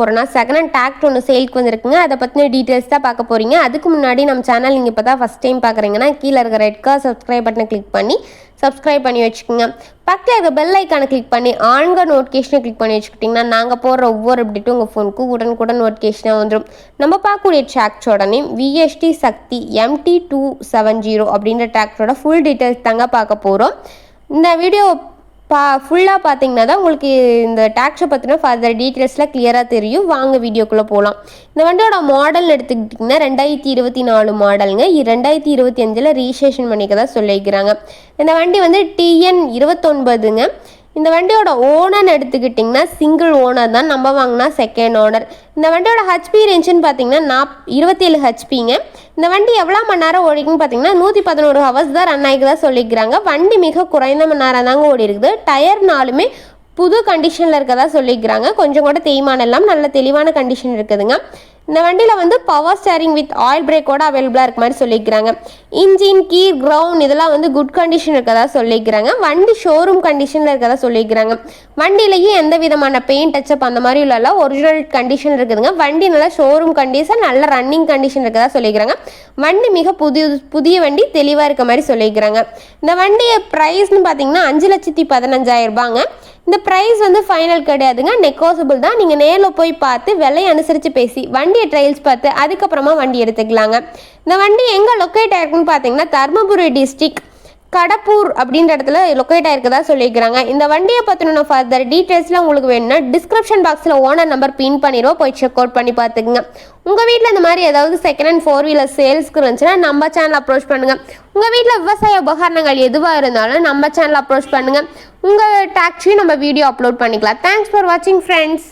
போகிறோன்னா second hand tractor ஒன்று சேலுக்கு வந்திருக்குங்க. அதை பற்றின டீட்டெயில்ஸ் தான் பார்க்க போகிறீங்க. அதுக்கு முன்னாடி நம்ம சேனல் நீங்கள் இப்போ தான் ஃபஸ்ட் டைம் பார்க்குறீங்கன்னா கீழே இருக்கிற ரெட் கலர் சப்ஸ்கிரைப் பட்டனை கிளிக் பண்ணி சப்ஸ்கிரைப் பண்ணி வச்சுக்கோங்க. பக்கத்தில் இருக்க பெல் ஐக்கானை கிளிக் பண்ணி ஆன்க நோட்டிஃபிகேஷனை கிளிக் பண்ணி வச்சுக்கிட்டிங்கன்னா நாங்கள் போடுற ஒவ்வொரு அப்டேட்டும் உங்கள் ஃபோனுக்கு உடனுக்குடன் நோட்டிஃபிகேஷனாக வந்துடும். நம்ம பார்க்கக்கூடிய டிராக்டரோட நேம் VST சக்தி MT270 அப்படின்ற டிராக்டரோட ஃபுல் டீட்டெயில்ஸ் தாங்க பார்க்க போகிறோம். இந்த வீடியோ ஃபுல்லாக பார்த்தீங்கன்னா தான் உங்களுக்கு இந்த டிராக்டரை பற்றின ஃபர்தர் டீட்டெயில்ஸ்லாம் கிளியராக தெரியும். வாங்க வீடியோக்குள்ளே போகலாம். இந்த வண்டியோட மாடல் எடுத்துக்கிட்டிங்கன்னா 2024 மாடலுங்க. 2025 ரீஜிஸ்ட்ரேஷன் பண்ணிக்க தான் சொல்லிக்கிறாங்க. இந்த வண்டி வந்து TN 29ங்க. இந்த வண்டியோட ஓனர் எடுத்துக்கிட்டிங்கன்னா சிங்கிள் ஓனர் தான். நம்ம வாங்கினா செகண்ட் ஓனர். இந்த வண்டியோட ஹெச்பி ரேஞ்சுன்னு பார்த்தீங்கன்னா 27 ஹெச்பிங்க. இந்த வண்டி எவ்வளோ மணி நேரம் ஓடிக்குன்னு பார்த்தீங்கன்னா 111 ஹவர்ஸ் தான் ரன் ஆகிக்கு தான் சொல்லிக்கிறாங்க. வண்டி மிக குறைந்த மணி நேரம் தாங்க ஓடி இருக்குது. டயர்னாலுமே புது கண்டிஷனில் இருக்கதா சொல்லிக்கிறாங்க. கொஞ்சம் கூட தேய்மானம் எல்லாம் நல்ல தெளிவான கண்டிஷன் இருக்குதுங்க. இந்த வண்டியில் வந்து பவர் ஸ்டேரிங் வித் ஆயில் பிரேக்கோட அவைலபிளாக இருக்க மாதிரி சொல்லிக்கிறாங்க. இன்ஜின் கீர் கிரவுண்ட் இதெல்லாம் வந்து குட் கண்டிஷன் இருக்கதா சொல்லிக்கிறாங்க. வண்டி ஷோரூம் கண்டிஷனில் இருக்கதா சொல்லிக்கிறாங்க. வண்டியிலேயே எந்த விதமான பெயிண்ட் டச்சப் அந்த மாதிரி உள்ள ஒரிஜினல் கண்டிஷன் இருக்குதுங்க. வண்டி நல்லா ஷோரூம் கண்டிஷன் நல்ல ரன்னிங் கண்டிஷன் இருக்கதா சொல்லிக்கிறாங்க. வண்டி மிக புதிய வண்டி தெளிவாக இருக்க மாதிரி சொல்லிக்கிறாங்க. இந்த வண்டியை ப்ரைஸ்னு பார்த்தீங்கன்னா 5,15,000 ரூபாங்க. இந்த ப்ரைஸ் வந்து ஃபைனல் கிடையாதுங்க, நெகோசபிள் தான். நீங்கள் நேரில் போய் பார்த்து விலையை அனுசரித்து பேசி வண்டியை ட்ரையல்ஸ் பார்த்து அதுக்கப்புறமா வண்டி எடுத்துக்கலாங்க. இந்த வண்டி எங்கே லொக்கேட் ஆயிருக்குன்னு பார்த்தீங்கன்னா தர்மபுரி டிஸ்ட்ரிக்ட் கடப்பூர் அப்படின்ற இடத்துல லொக்கேட் ஆயிருக்கதா சொல்லியிருக்கிறாங்க. இந்த வண்டியை பற்றின ஃபர்தர் டீட்டெயில்ஸ்லாம் உங்களுக்கு வேணும்னா டிஸ்கிரிப்ஷன் பாக்ஸில் ஓனர் நம்பர் பின் பண்ணிடுவோம், போய் செக் அவுட் பண்ணி பார்த்துக்குங்க. உங்கள் வீட்டில் இந்த மாதிரி ஏதாவது செகண்ட் ஹேண்ட் 4-வீலர் சேல்ஸ்க்கு இருந்துச்சுன்னா நம்ம சேனல் அப்ரோச் பண்ணுங்கள். உங்கள் வீட்டில் விவசாய உபகரணங்கள் எதுவாக இருந்தாலும் நம்ம சேனல் அப்ரோச் பண்ணுங்கள். உங்கள் டாக்ஸியும் நம்ம வீடியோ அப்லோட் பண்ணிக்கலாம். தேங்க்ஸ் ஃபார் வாட்சிங் ஃப்ரெண்ட்ஸ்.